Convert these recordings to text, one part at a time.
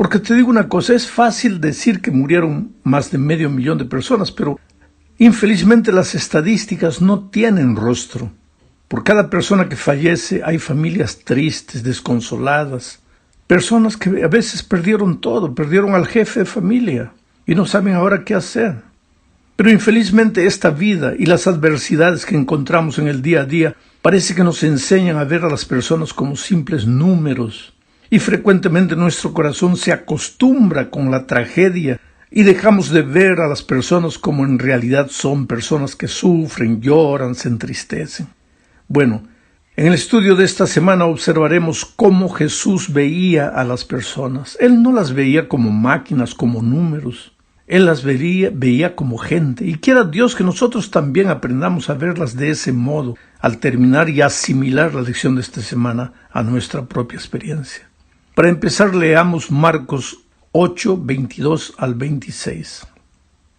Porque te digo una cosa, es fácil decir que murieron más de 500.000 de personas, pero infelizmente las estadísticas no tienen rostro. Por cada persona que fallece hay familias tristes, desconsoladas, personas que a veces perdieron todo, perdieron al jefe de familia y no saben ahora qué hacer. Pero infelizmente esta vida y las adversidades que encontramos en el día a día parece que nos enseñan a ver a las personas como simples números. Y frecuentemente nuestro corazón se acostumbra con la tragedia y dejamos de ver a las personas como en realidad son, personas que sufren, lloran, se entristecen. Bueno, en el estudio de esta semana observaremos cómo Jesús veía a las personas. Él no las veía como máquinas, como números. Él las veía como gente. Y quiera Dios que nosotros también aprendamos a verlas de ese modo al terminar y asimilar la lección de esta semana a nuestra propia experiencia. Para empezar, leamos Marcos 8, 22 al 26.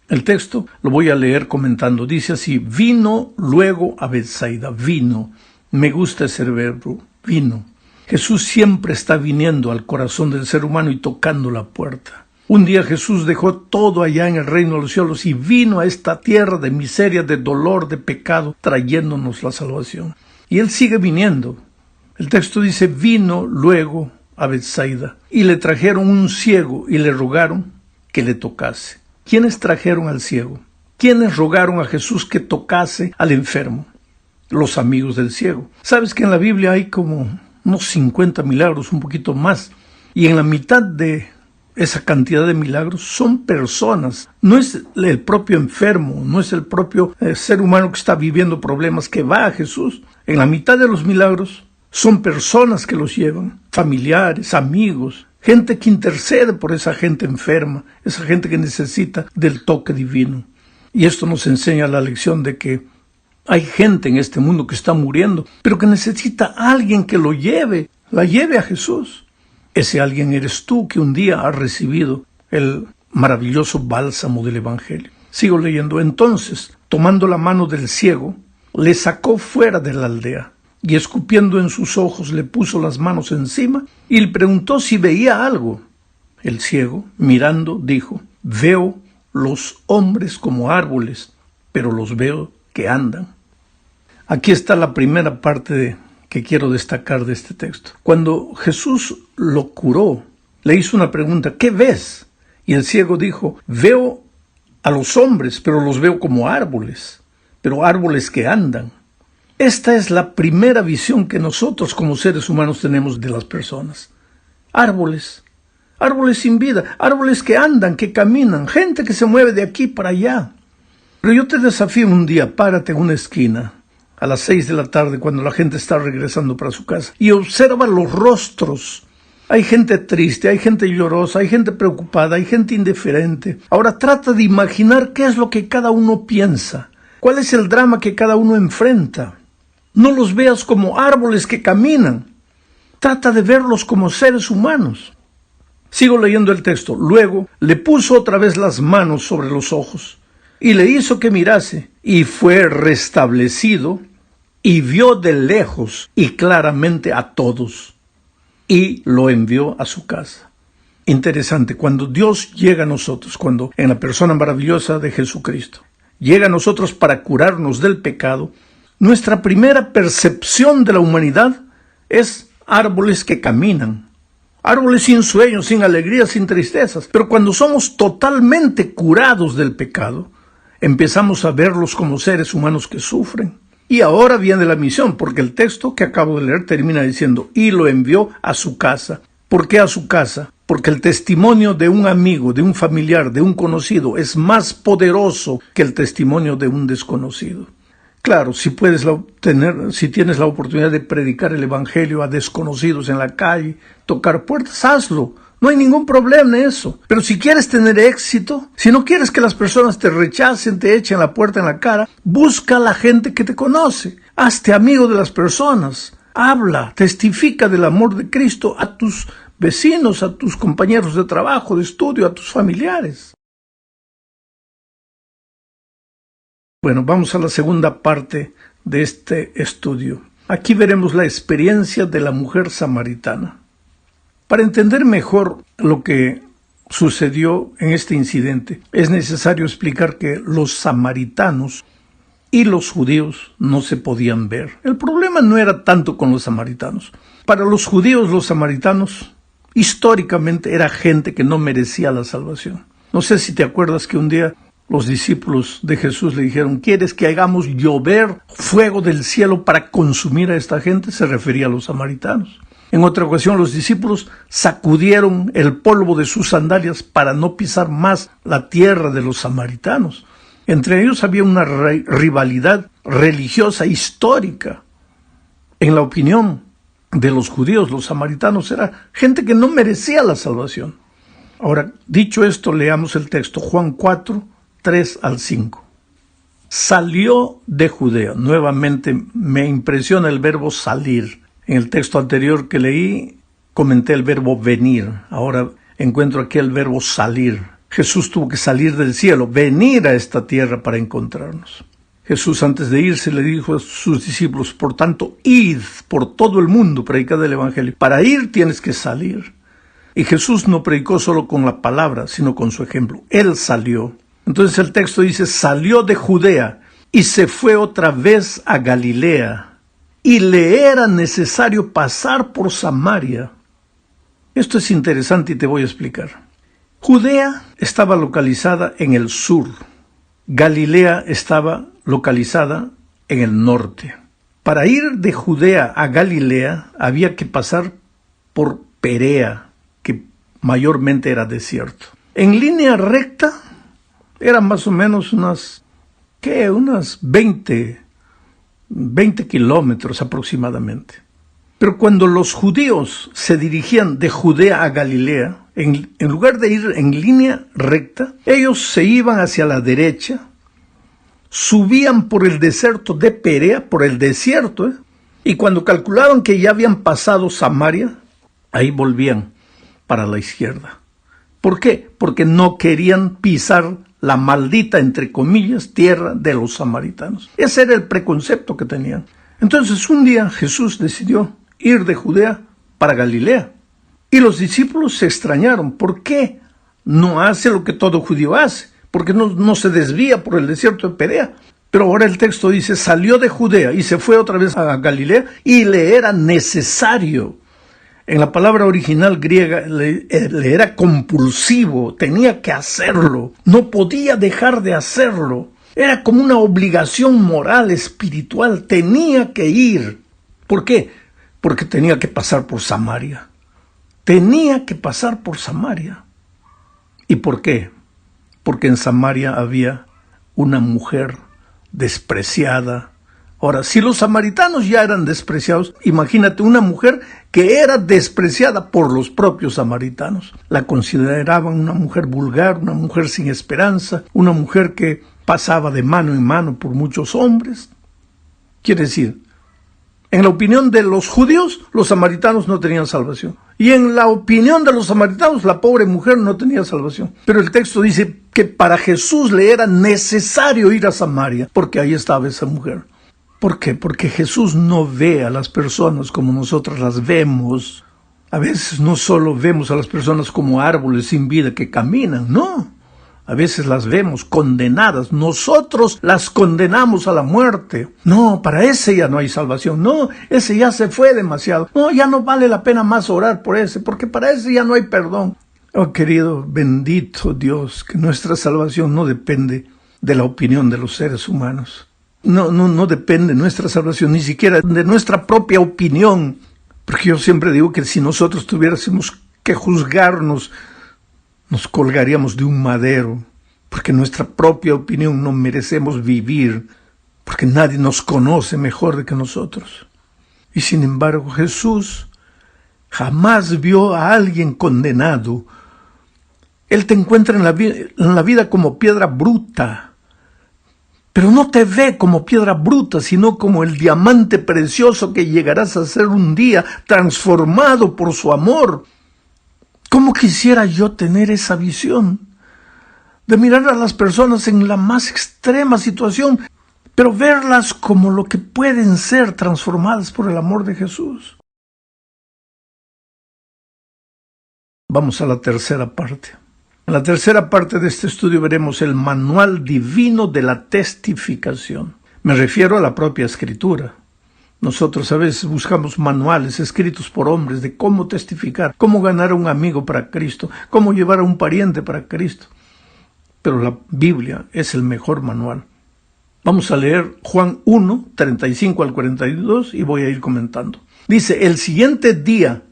El texto lo voy a leer comentando. Dice así: vino luego a Betsaida. Vino. Me gusta ese verbo. Vino. Jesús siempre está viniendo al corazón del ser humano y tocando la puerta. Un día Jesús dejó todo allá en el reino de los cielos y vino a esta tierra de miseria, de dolor, de pecado, trayéndonos la salvación. Y Él sigue viniendo. El texto dice: vino luego a Betsaida, y le trajeron un ciego y le rogaron que le tocase. ¿Quiénes trajeron al ciego? ¿Quiénes rogaron a Jesús que tocase al enfermo? Los amigos del ciego. ¿Sabes que en la Biblia hay como unos 50 milagros, un poquito más? Y en la mitad de esa cantidad de milagros son personas. No es el propio enfermo, no es el propio ser humano que está viviendo problemas que va a Jesús. En la mitad de los milagros son personas que los llevan, familiares, amigos, gente que intercede por esa gente enferma, esa gente que necesita del toque divino. Y esto nos enseña la lección de que hay gente en este mundo que está muriendo, pero que necesita a alguien que la lleve a Jesús. Ese alguien eres tú, que un día has recibido el maravilloso bálsamo del Evangelio. Sigo leyendo. Entonces, tomando la mano del ciego, le sacó fuera de la aldea. Y escupiendo en sus ojos le puso las manos encima y le preguntó si veía algo. El ciego, mirando, dijo: veo los hombres como árboles, pero los veo que andan. Aquí está la primera parte que quiero destacar de este texto. Cuando Jesús lo curó, le hizo una pregunta: ¿qué ves? Y el ciego dijo: veo a los hombres, pero los veo como árboles, pero árboles que andan. Esta es la primera visión que nosotros como seres humanos tenemos de las personas. Árboles sin vida, árboles que andan, que caminan, gente que se mueve de aquí para allá. Pero yo te desafío un día, párate en una esquina a las 6 de la tarde cuando la gente está regresando para su casa y observa los rostros. Hay gente triste, hay gente llorosa, hay gente preocupada, hay gente indiferente. Ahora trata de imaginar qué es lo que cada uno piensa, cuál es el drama que cada uno enfrenta. No los veas como árboles que caminan. Trata de verlos como seres humanos. Sigo leyendo el texto. Luego le puso otra vez las manos sobre los ojos y le hizo que mirase, y fue restablecido y vio de lejos y claramente a todos, y lo envió a su casa. Interesante, cuando Dios llega a nosotros, cuando en la persona maravillosa de Jesucristo llega a nosotros para curarnos del pecado, nuestra primera percepción de la humanidad es árboles que caminan, árboles sin sueños, sin alegrías, sin tristezas. Pero cuando somos totalmente curados del pecado, empezamos a verlos como seres humanos que sufren. Y ahora viene la misión, porque el texto que acabo de leer termina diciendo: y lo envió a su casa. ¿Por qué a su casa? Porque el testimonio de un amigo, de un familiar, de un conocido, es más poderoso que el testimonio de un desconocido. Claro, si tienes la oportunidad de predicar el Evangelio a desconocidos en la calle, tocar puertas, hazlo. No hay ningún problema en eso. Pero si quieres tener éxito, si no quieres que las personas te rechacen, te echen la puerta en la cara, busca a la gente que te conoce. Hazte amigo de las personas. Habla, testifica del amor de Cristo a tus vecinos, a tus compañeros de trabajo, de estudio, a tus familiares. Bueno, vamos a la segunda parte de este estudio. Aquí veremos la experiencia de la mujer samaritana. Para entender mejor lo que sucedió en este incidente, es necesario explicar que los samaritanos y los judíos no se podían ver. El problema no era tanto con los samaritanos. Para los judíos, los samaritanos históricamente era gente que no merecía la salvación. No sé si te acuerdas que un día los discípulos de Jesús le dijeron: ¿quieres que hagamos llover fuego del cielo para consumir a esta gente? Se refería a los samaritanos. En otra ocasión, los discípulos sacudieron el polvo de sus sandalias para no pisar más la tierra de los samaritanos. Entre ellos había una rivalidad religiosa histórica. En la opinión de los judíos, los samaritanos era gente que no merecía la salvación. Ahora, dicho esto, leamos el texto, Juan 4, 3 al 5. Salió de Judea. Nuevamente me impresiona el verbo salir. En el texto anterior que leí, comenté el verbo venir. Ahora encuentro aquí el verbo salir. Jesús tuvo que salir del cielo, venir a esta tierra para encontrarnos. Jesús, antes de irse, le dijo a sus discípulos: por tanto, id por todo el mundo, predicad el evangelio. Para ir tienes que salir. Y Jesús no predicó solo con la palabra, sino con su ejemplo. Él salió. Entonces el texto dice: salió de Judea y se fue otra vez a Galilea. Y le era necesario pasar por Samaria. Esto es interesante y te voy a explicar. Judea estaba localizada en el sur. Galilea estaba localizada en el norte. Para ir de Judea a Galilea había que pasar por Perea, que mayormente era desierto. En línea recta eran más o menos unas 20 kilómetros aproximadamente. Pero cuando los judíos se dirigían de Judea a Galilea, en lugar de ir en línea recta, ellos se iban hacia la derecha, subían por el desierto de Perea, por el desierto, y cuando calculaban que ya habían pasado Samaria, ahí volvían para la izquierda. ¿Por qué? Porque no querían pisar la maldita, entre comillas, tierra de los samaritanos. Ese era el preconcepto que tenían. Entonces un día Jesús decidió ir de Judea para Galilea. Y los discípulos se extrañaron. ¿Por qué no hace lo que todo judío hace? ¿Por qué no se desvía por el desierto de Perea? Pero ahora el texto dice: salió de Judea y se fue otra vez a Galilea y le era necesario. En la palabra original griega le era compulsivo, tenía que hacerlo, no podía dejar de hacerlo. Era como una obligación moral, espiritual, tenía que ir. ¿Por qué? Porque tenía que pasar por Samaria. Tenía que pasar por Samaria. ¿Y por qué? Porque en Samaria había una mujer despreciada. Ahora, si los samaritanos ya eran despreciados, imagínate una mujer que era despreciada por los propios samaritanos. La consideraban una mujer vulgar, una mujer sin esperanza, una mujer que pasaba de mano en mano por muchos hombres. Quiere decir, en la opinión de los judíos, los samaritanos no tenían salvación. Y en la opinión de los samaritanos, la pobre mujer no tenía salvación. Pero el texto dice que para Jesús le era necesario ir a Samaria, porque ahí estaba esa mujer. ¿Por qué? Porque Jesús no ve a las personas como nosotros las vemos. A veces no solo vemos a las personas como árboles sin vida que caminan, no. A veces las vemos condenadas. Nosotros las condenamos a la muerte. No, para ese ya no hay salvación. No, ese ya se fue demasiado. No, ya no vale la pena más orar por ese, porque para ese ya no hay perdón. Oh, querido, bendito Dios, que nuestra salvación no depende de la opinión de los seres humanos. No depende nuestra salvación, ni siquiera de nuestra propia opinión. Porque yo siempre digo que si nosotros tuviésemos que juzgarnos, nos colgaríamos de un madero. Porque nuestra propia opinión no merecemos vivir. Porque nadie nos conoce mejor de que nosotros. Y sin embargo, Jesús jamás vio a alguien condenado. Él te encuentra en la vida como piedra bruta. Pero no te ve como piedra bruta, sino como el diamante precioso que llegarás a ser un día, transformado por su amor. ¿Cómo quisiera yo tener esa visión? De mirar a las personas en la más extrema situación, pero verlas como lo que pueden ser, transformadas por el amor de Jesús. Vamos a la tercera parte. En la tercera parte de este estudio veremos el manual divino de la testificación. Me refiero a la propia Escritura. Nosotros a veces buscamos manuales escritos por hombres de cómo testificar, cómo ganar a un amigo para Cristo, cómo llevar a un pariente para Cristo. Pero la Biblia es el mejor manual. Vamos a leer Juan 1, 35 al 42 y voy a ir comentando. Dice, el siguiente día,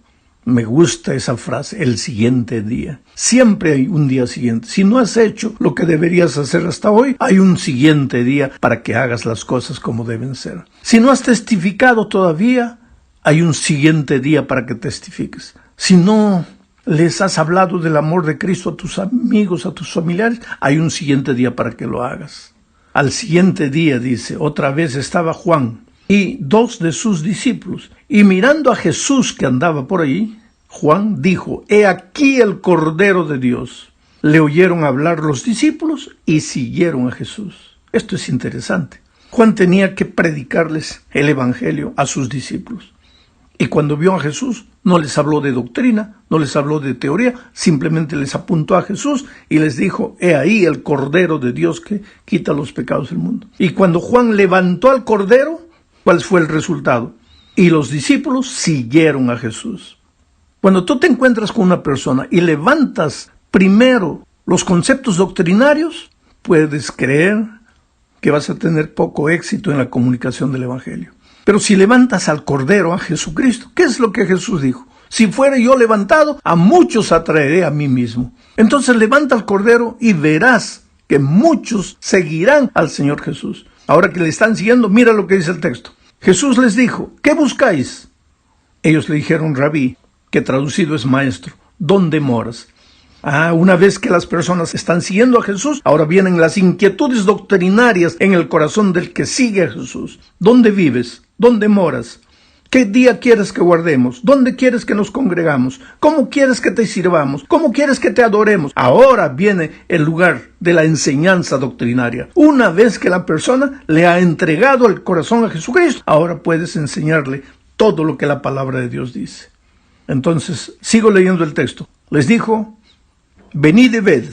me gusta esa frase, el siguiente día. Siempre hay un día siguiente. Si no has hecho lo que deberías hacer hasta hoy, hay un siguiente día para que hagas las cosas como deben ser. Si no has testificado todavía, hay un siguiente día para que testifiques. Si no les has hablado del amor de Cristo a tus amigos, a tus familiares, hay un siguiente día para que lo hagas. Al siguiente día, dice, otra vez estaba Juan y 2 de sus discípulos, y mirando a Jesús que andaba por ahí, Juan dijo, he aquí el Cordero de Dios. Le oyeron hablar los discípulos y siguieron a Jesús. Esto es interesante. Juan tenía que predicarles el Evangelio a sus discípulos. Y cuando vio a Jesús, no les habló de doctrina, no les habló de teoría, simplemente les apuntó a Jesús y les dijo, he ahí el Cordero de Dios que quita los pecados del mundo. Y cuando Juan levantó al Cordero, ¿cuál fue el resultado? Y los discípulos siguieron a Jesús. Cuando tú te encuentras con una persona y levantas primero los conceptos doctrinarios, puedes creer que vas a tener poco éxito en la comunicación del Evangelio. Pero si levantas al Cordero, a Jesucristo, ¿qué es lo que Jesús dijo? Si fuera yo levantado, a muchos atraeré a mí mismo. Entonces levanta al Cordero y verás que muchos seguirán al Señor Jesús. Ahora que le están siguiendo, mira lo que dice el texto. Jesús les dijo, ¿qué buscáis? Ellos le dijeron, Rabí, que traducido es maestro, ¿dónde moras? Una vez que las personas están siguiendo a Jesús, ahora vienen las inquietudes doctrinarias en el corazón del que sigue a Jesús. ¿Dónde vives? ¿Dónde moras? ¿Qué día quieres que guardemos? ¿Dónde quieres que nos congregamos? ¿Cómo quieres que te sirvamos? ¿Cómo quieres que te adoremos? Ahora viene el lugar de la enseñanza doctrinaria. Una vez que la persona le ha entregado el corazón a Jesucristo, ahora puedes enseñarle todo lo que la palabra de Dios dice. Entonces, sigo leyendo el texto. Les dijo, venid y ved.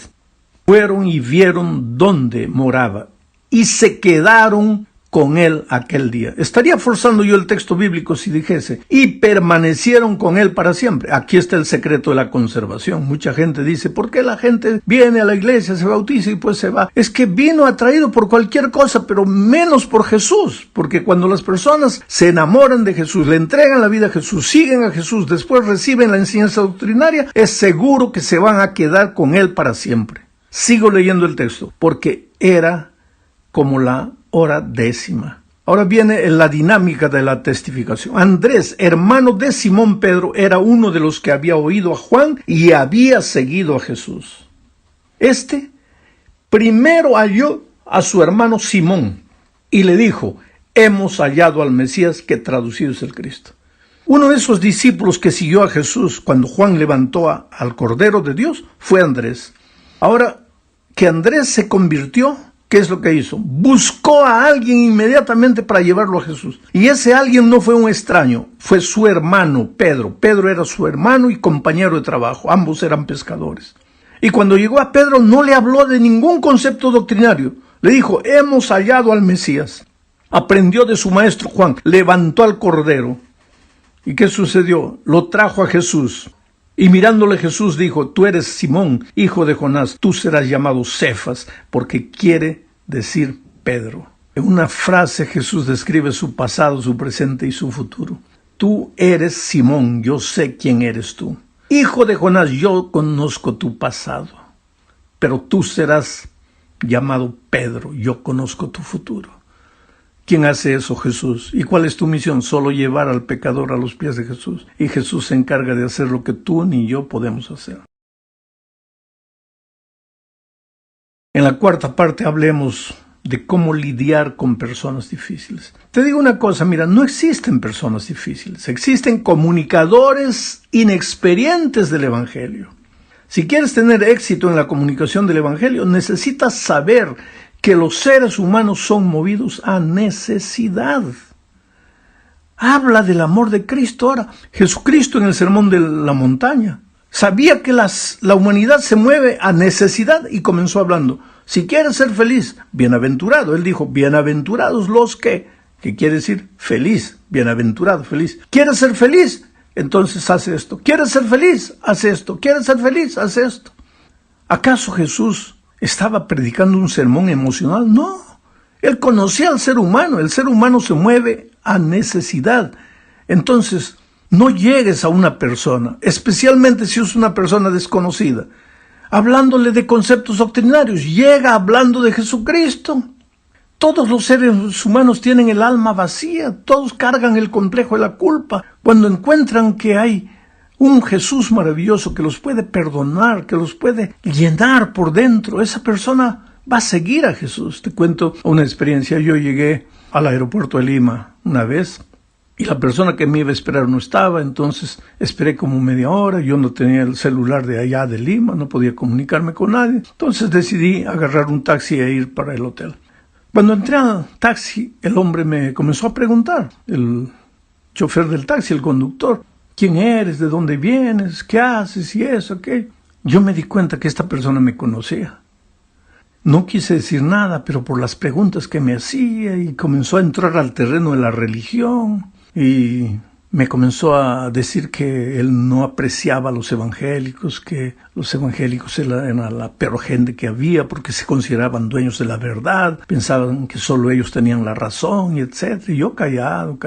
Fueron y vieron dónde moraba y se quedaron con él aquel día. Estaría forzando yo el texto bíblico si dijese, y permanecieron con él para siempre. Aquí está el secreto de la conservación. Mucha gente dice, ¿por qué la gente viene a la iglesia, se bautiza y pues se va? Es que vino atraído por cualquier cosa, pero menos por Jesús. Porque cuando las personas se enamoran de Jesús, le entregan la vida a Jesús, siguen a Jesús, después reciben la enseñanza doctrinaria, es seguro que se van a quedar con él para siempre. Sigo leyendo el texto, porque era como la hora 10. Ahora viene la dinámica de la testificación. Andrés, hermano de Simón Pedro, era uno de los que había oído a Juan y había seguido a Jesús. Este primero halló a su hermano Simón y le dijo, hemos hallado al Mesías, que traducido es el Cristo. Uno de esos discípulos que siguió a Jesús cuando Juan levantó al Cordero de Dios fue Andrés. Ahora que Andrés se convirtió, ¿qué es lo que hizo? Buscó a alguien inmediatamente para llevarlo a Jesús. Y ese alguien no fue un extraño, fue su hermano Pedro. Pedro era su hermano y compañero de trabajo, ambos eran pescadores. Y cuando llegó a Pedro no le habló de ningún concepto doctrinario. Le dijo, hemos hallado al Mesías. Aprendió de su maestro Juan, levantó al Cordero. ¿Y qué sucedió? Lo trajo a Jesús. Y mirándole Jesús dijo, tú eres Simón, hijo de Jonás, tú serás llamado Cefas, porque quiere decir Pedro. En una frase Jesús describe su pasado, su presente y su futuro. Tú eres Simón, yo sé quién eres tú. Hijo de Jonás, yo conozco tu pasado, pero tú serás llamado Pedro, yo conozco tu futuro. ¿Quién hace eso? Jesús. ¿Y cuál es tu misión? Solo llevar al pecador a los pies de Jesús. Y Jesús se encarga de hacer lo que tú ni yo podemos hacer. En la cuarta parte hablemos de cómo lidiar con personas difíciles. Te digo una cosa, mira, no existen personas difíciles. Existen comunicadores inexperientes del Evangelio. Si quieres tener éxito en la comunicación del Evangelio, necesitas saber que los seres humanos son movidos a necesidad. Habla del amor de Cristo ahora. Jesucristo en el Sermón de la Montaña Sabía que la humanidad se mueve a necesidad y comenzó hablando. Si quieres ser feliz, bienaventurado. Él dijo, bienaventurados los que quiere decir feliz, bienaventurado, feliz. ¿Quieres ser feliz? Entonces haz esto. ¿Quieres ser feliz? Haz esto. ¿Quieres ser feliz? Haz esto. ¿Acaso Jesús estaba predicando un sermón emocional? No. Él conocía al ser humano. El ser humano se mueve a necesidad. Entonces, no llegues a una persona, especialmente si es una persona desconocida, hablándole de conceptos doctrinarios. Llega hablando de Jesucristo. Todos los seres humanos tienen el alma vacía, todos cargan el complejo de la culpa. Cuando encuentran que hay un Jesús maravilloso que los puede perdonar, que los puede llenar por dentro, esa persona va a seguir a Jesús. Te cuento una experiencia. Yo llegué al aeropuerto de Lima una vez y la persona que me iba a esperar no estaba, entonces esperé como media hora. Yo no tenía el celular de allá de Lima, no podía comunicarme con nadie. Entonces decidí agarrar un taxi e ir para el hotel. Cuando entré al taxi, el hombre me comenzó a preguntar, el chofer del taxi, el conductor, ¿quién eres? ¿De dónde vienes? ¿Qué haces? Y eso, ¿qué? Yo me di cuenta que esta persona me conocía. No quise decir nada, pero por las preguntas que me hacía, y comenzó a entrar al terreno de la religión, y me comenzó a decir que él no apreciaba a los evangélicos, que los evangélicos eran la peor gente que había porque se consideraban dueños de la verdad, pensaban que solo ellos tenían la razón, y etc. Y yo callado.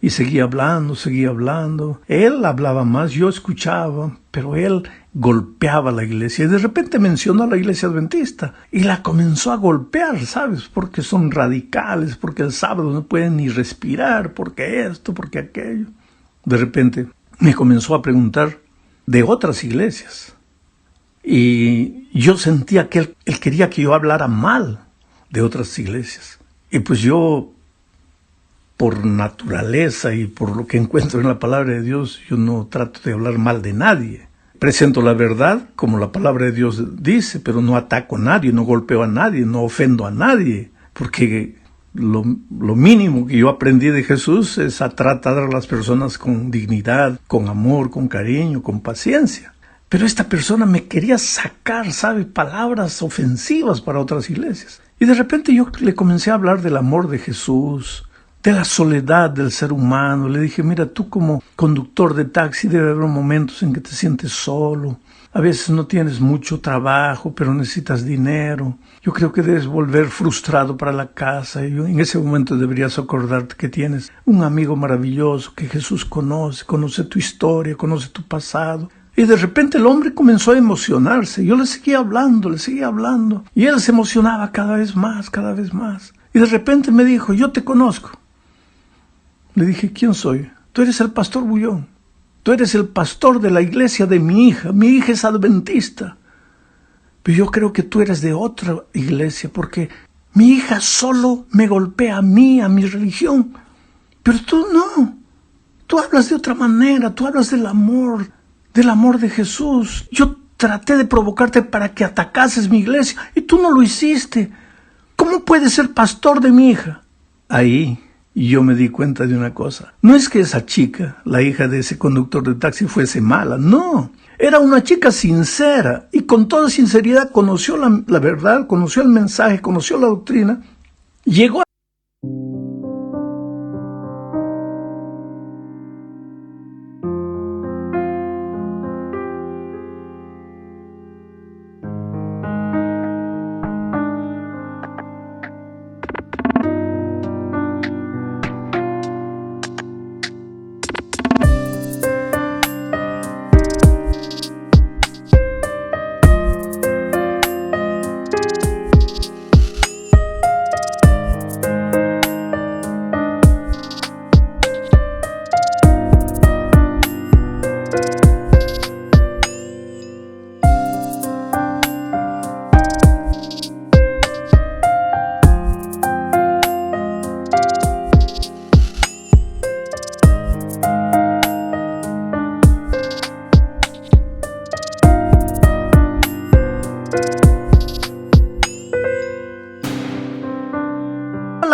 Y seguía hablando. Él hablaba más, yo escuchaba, pero él golpeaba la iglesia. Y de repente mencionó a la iglesia adventista y la comenzó a golpear, ¿sabes? Porque son radicales, porque el sábado no pueden ni respirar, porque esto, porque aquello. De repente me comenzó a preguntar de otras iglesias. Y yo sentía que él quería que yo hablara mal de otras iglesias. Y pues yo, por naturaleza y por lo que encuentro en la palabra de Dios, yo no trato de hablar mal de nadie. Presento la verdad como la palabra de Dios dice, pero no ataco a nadie, no golpeo a nadie, no ofendo a nadie, porque lo mínimo que yo aprendí de Jesús es a tratar a las personas con dignidad, con amor, con cariño, con paciencia. Pero esta persona me quería sacar, ¿sabe?, palabras ofensivas para otras iglesias. Y de repente yo le comencé a hablar del amor de Jesús, de la soledad del ser humano. Le dije, mira, tú como conductor de taxi debe haber momentos en que te sientes solo. A veces no tienes mucho trabajo, pero necesitas dinero. Yo creo que debes volver frustrado para la casa. Y en ese momento deberías acordarte que tienes un amigo maravilloso que Jesús conoce tu historia, conoce tu pasado. Y de repente el hombre comenzó a emocionarse. Yo le seguía hablando. Y él se emocionaba cada vez más. Y de repente me dijo, yo te conozco. Le dije, ¿quién soy? Tú eres el pastor Bullón. Tú eres el pastor de la iglesia de mi hija. Mi hija es adventista. Pero yo creo que tú eres de otra iglesia, porque mi hija solo me golpea a mí, a mi religión. Pero tú no. Tú hablas de otra manera. Tú hablas del amor de Jesús. Yo traté de provocarte para que atacases mi iglesia y tú no lo hiciste. ¿Cómo puedes ser pastor de mi hija? Ahí yo me di cuenta de una cosa. No es que esa chica, la hija de ese conductor de taxi, fuese mala. No. Era una chica sincera y con toda sinceridad conoció la verdad, conoció el mensaje, conoció la doctrina. Llegó a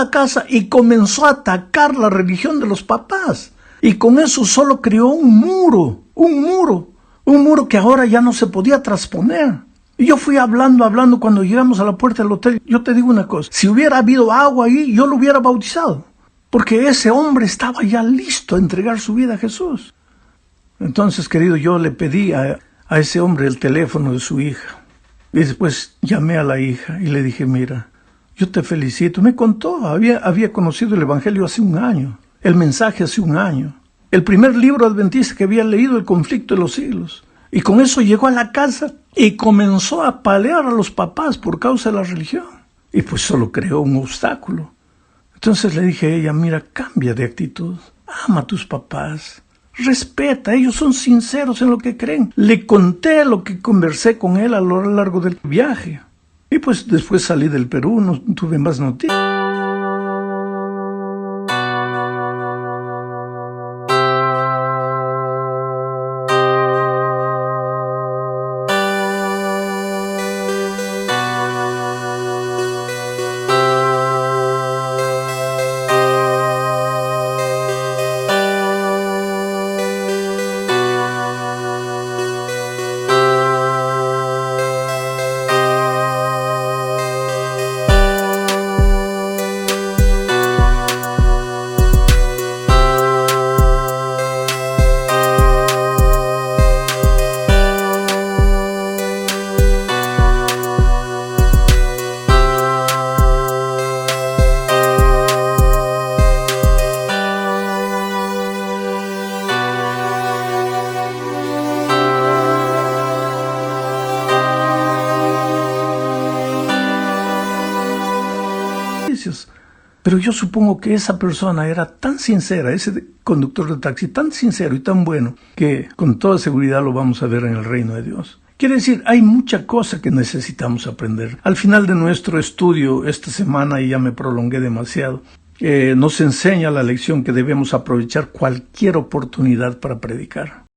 la casa y comenzó a atacar la religión de los papás. Y con eso solo creó un muro Un muro que ahora ya no se podía trasponer. Y yo fui hablando, cuando llegamos a la puerta del hotel. Yo te digo una cosa, si hubiera habido agua ahí, yo lo hubiera bautizado. Porque ese hombre estaba ya listo a entregar su vida a Jesús. Entonces, querido, yo le pedí a ese hombre el teléfono de su hija. Y después llamé a la hija y le dije, mira, yo te felicito. Me contó, había conocido el Evangelio hace un año, el mensaje hace un año. El primer libro adventista que había leído, El conflicto de los siglos. Y con eso llegó a la casa y comenzó a apalear a los papás por causa de la religión. Y pues solo creó un obstáculo. Entonces le dije a ella, mira, cambia de actitud. Ama a tus papás. Respeta, ellos son sinceros en lo que creen. Le conté lo que conversé con él a lo largo del viaje. Y pues después salí del Perú, no tuve más noticias. Pero yo supongo que esa persona era tan sincera, ese conductor de taxi, tan sincero y tan bueno, que con toda seguridad lo vamos a ver en el reino de Dios. Quiere decir, hay mucha cosa que necesitamos aprender. Al final de nuestro estudio esta semana, y ya me prolongué demasiado, nos enseña la lección que debemos aprovechar cualquier oportunidad para predicar.